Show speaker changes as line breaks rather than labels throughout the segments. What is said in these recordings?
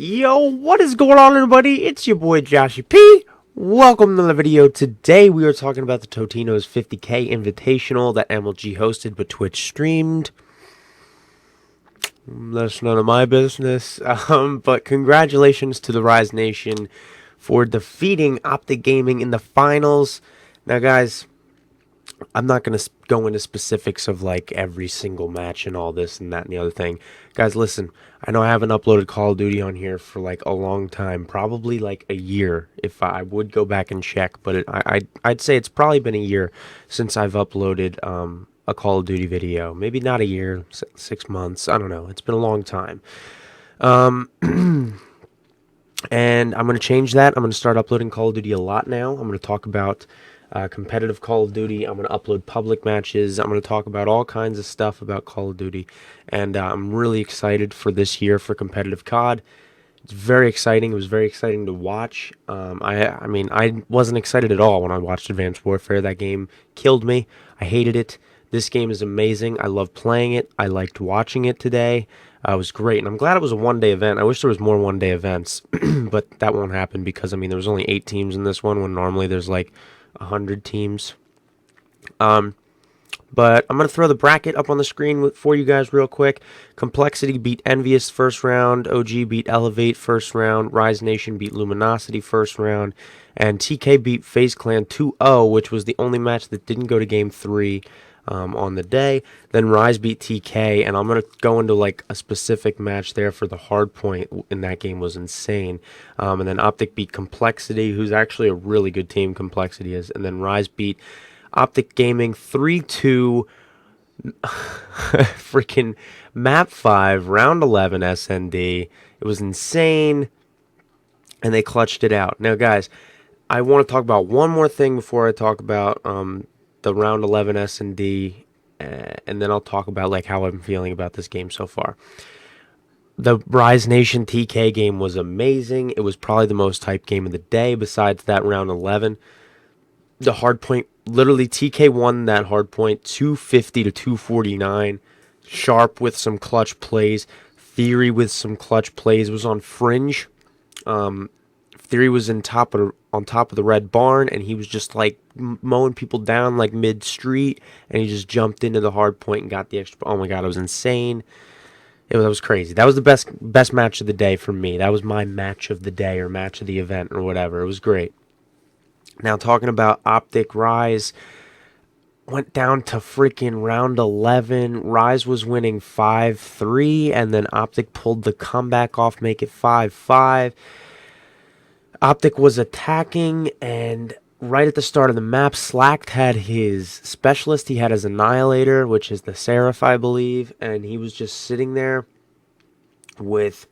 Yo, what is going on, everybody? It's your boy Joshy P. Welcome to the video. Today we are talking about the Totinos 50k Invitational that MLG hosted but Twitch streamed. That's none of my business. But congratulations to the Rise Nation for defeating OpTic Gaming in the finals. Now, guys, I'm not going to go into specifics of like every single match and all this and that and the other thing. Guys, listen, I know I haven't uploaded Call of Duty on here for like a long time, probably like a year if I would go back and check, but I'd say it's probably been a year since I've uploaded a Call of Duty video. Maybe not a year, 6 months, I don't know. It's been a long time. And I'm going to change that. I'm going to start uploading Call of Duty a lot now. I'm going to talk about competitive Call of Duty. I'm going to upload public matches. I'm going to talk about all kinds of stuff about Call of Duty. And I'm really excited for this year for competitive COD. It's very exciting. It was very exciting to watch. I mean, I wasn't excited at all when I watched Advanced Warfare. That game killed me. I hated it. This game is amazing. I love playing it. I liked watching it today. It was great, and I'm glad it was a one-day event. I wish there was more one-day events, but that won't happen because, I mean, there was only 8 teams in this one when normally there's like 100 teams. But I'm going to throw the bracket up on the screen for you guys real quick. Complexity beat Envious first round. OG beat Elevate first round. Rise Nation beat Luminosity first round. And TK beat FaZe Clan 2-0, which was the only match that didn't go to Game 3 on the day. Then Rise beat TK, and I'm going to go into like a specific match there for the hard point in that game was insane. And then OpTic beat Complexity, who's actually a really good team, Complexity is. And then Rise beat OpTic Gaming 3-2, freaking map 5, round 11 SND. It was insane, and they clutched it out. Now, guys, I want to talk about one more thing before I talk about the round 11 S&D, and then I'll talk about like how I'm feeling about this game so far. The Rise Nation TK game was amazing. It was probably the most hyped game of the day besides that round 11. The hardpoint, literally TK won that hardpoint 250 to 249. Sharp with some clutch plays. Theory with some clutch plays. It was on Fringe. Theory was on top of the red barn, and he was just like mowing people down like mid street, and he just jumped into the hard point and got the extra. Oh my god, it was insane. That was crazy. That was the best match of the day for me. That was my match of the day or match of the event or whatever. It was great. Now talking about OpTic Rise, went down to freaking round 11. Rise was winning 5-3, and then OpTic pulled the comeback off, make it 5-5. OpTic was attacking, and right at the start of the map, Slacked had his specialist. He had his Annihilator, which is the Seraph, I believe, and he was just sitting there with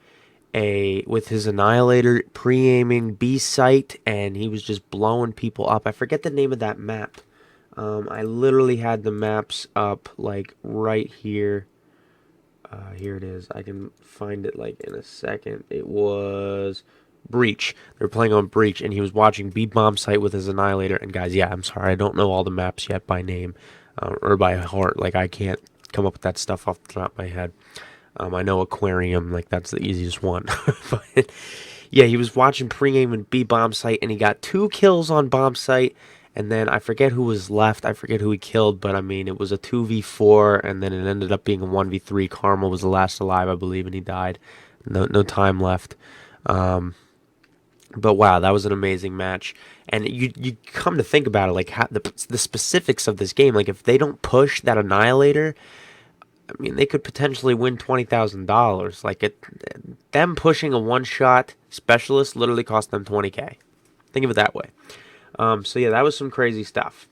his Annihilator pre-aiming B sight, and he was just blowing people up. I forget the name of that map. I literally had the maps up like right here. Here it is. I can find it like in a second. It was Breach. They were playing on Breach, and he was watching B bomb site with his Annihilator. And guys, yeah, I'm sorry, I don't know all the maps yet by name or by heart. Like, I can't come up with that stuff off the top of my head. I know Aquarium, like that's the easiest one. But yeah, he was watching pre-aim and B bomb site, and he got 2 kills on bomb site. And then I forget who was left. I forget who he killed, but I mean, it was a 2v4, and then it ended up being a 1v3. Karma was the last alive, I believe, and he died. No time left. But wow, that was an amazing match. And you come to think about it, like how the specifics of this game. Like if they don't push that Annihilator, I mean, they could potentially win $20,000. Like them pushing a one-shot specialist literally cost them $20K. Think of it that way. So yeah, that was some crazy stuff.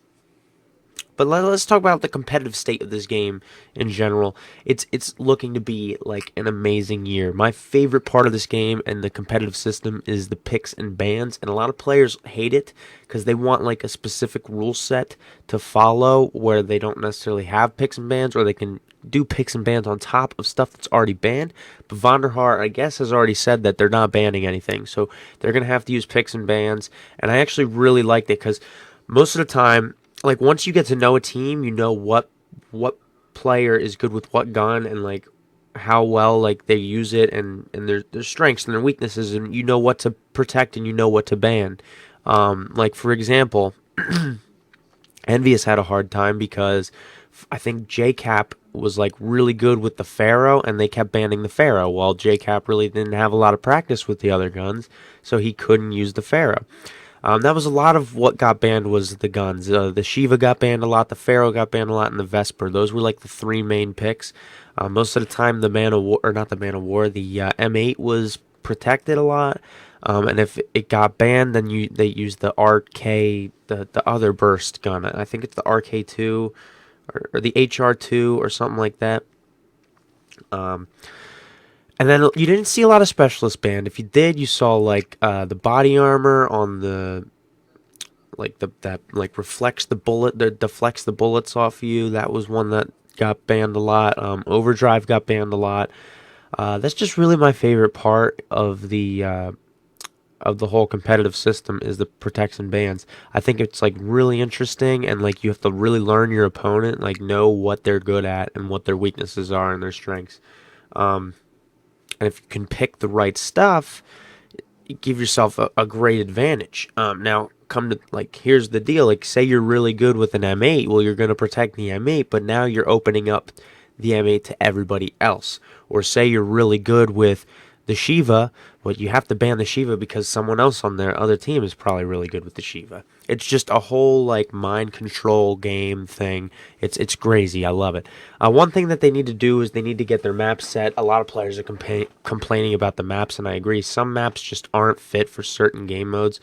But let's talk about the competitive state of this game in general. It's looking to be like an amazing year. My favorite part of this game and the competitive system is the picks and bans, and a lot of players hate it because they want like a specific rule set to follow where they don't necessarily have picks and bans, or they can do picks and bans on top of stuff that's already banned. But Vonderhaar, I guess, has already said that they're not banning anything, so they're going to have to use picks and bans, and I actually really liked it because most of the time, like, once you get to know a team, you know what player is good with what gun, and like how well like they use it, and their strengths and their weaknesses, and you know what to protect and you know what to ban. Like for example, Envious had a hard time because I think JCap was like really good with the Pharaoh, and they kept banning the Pharaoh. While JCap really didn't have a lot of practice with the other guns, so he couldn't use the Pharaoh. That was a lot of what got banned was the guns. The Shiva got banned a lot, the Pharaoh got banned a lot, and the Vesper. Those were like the three main picks. Most of the time, the Man of War, or not the Man of War, the M8 was protected a lot. And if it got banned, then they used the RK, the other burst gun. I think it's the RK2 or the HR2 or something like that. Um, and then you didn't see a lot of specialist banned. If you did, you saw like the body armor on the like that like reflects the bullet, that deflects the bullets off you. That was one that got banned a lot. Overdrive got banned a lot. That's just really my favorite part of the whole competitive system is the protection bans. I think it's like really interesting, and like you have to really learn your opponent, like know what they're good at and what their weaknesses are and their strengths. And if you can pick the right stuff, you give yourself a great advantage. Now, come to like, here's the deal. Like, say you're really good with an M8, well, you're going to protect the M8, but now you're opening up the M8 to everybody else. Or say you're really good with the Shiva, well, you have to ban the Shiva because someone else on their other team is probably really good with the Shiva. It's just a whole like mind control game thing. It's crazy. I love it. One thing that they need to do is they need to get their maps set. A lot of players are complaining about the maps, and I agree. Some maps just aren't fit for certain game modes.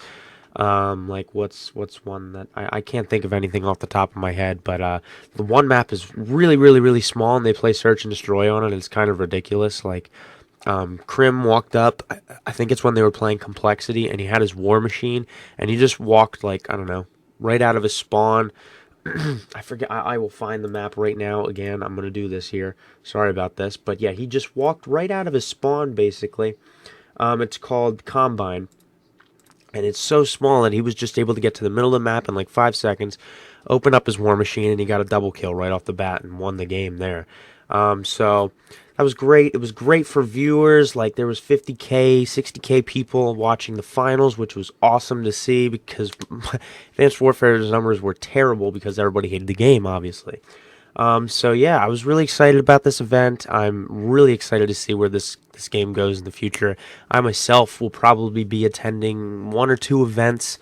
Like what's one that I can't think of anything off the top of my head, but the one map is really small, and they play search and destroy on it. It's kind of ridiculous. Like Krim walked up, I think it's when they were playing Complexity, and he had his war machine, and he just walked like, I don't know, right out of his spawn. I forget. I will find the map right now. Again, I'm gonna do this here. Sorry about this, but yeah, he just walked right out of his spawn basically. It's called Combine. And it's so small, and he was just able to get to the middle of the map in like 5 seconds, open up his war machine, and he got a double kill right off the bat and won the game there. So that was great. It was great for viewers. Like there was 50k, 60k people watching the finals, which was awesome to see because Advanced Warfare's numbers were terrible because everybody hated the game, obviously. So yeah, I was really excited about this event. I'm really excited to see where this game goes in the future. I myself will probably be attending one or two events,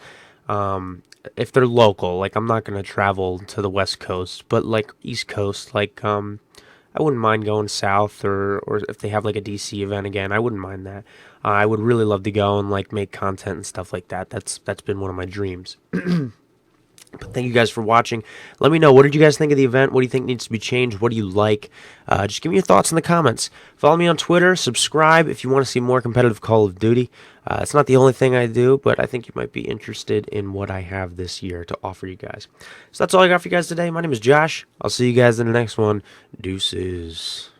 if they're local. Like I'm not gonna travel to the West Coast, but like East Coast, like I wouldn't mind going south, or if they have like a DC event again, I wouldn't mind that. I would really love to go and like make content and stuff like that. That's been one of my dreams. But thank you guys for watching. Let me know, what did you guys think of the event? What do you think needs to be changed? What do you like? Just give me your thoughts in the comments. Follow me on Twitter. Subscribe if you want to see more competitive Call of Duty. It's not the only thing I do, but I think you might be interested in what I have this year to offer you guys. So that's all I got for you guys today. My name is Josh. I'll see you guys in the next one. Deuces.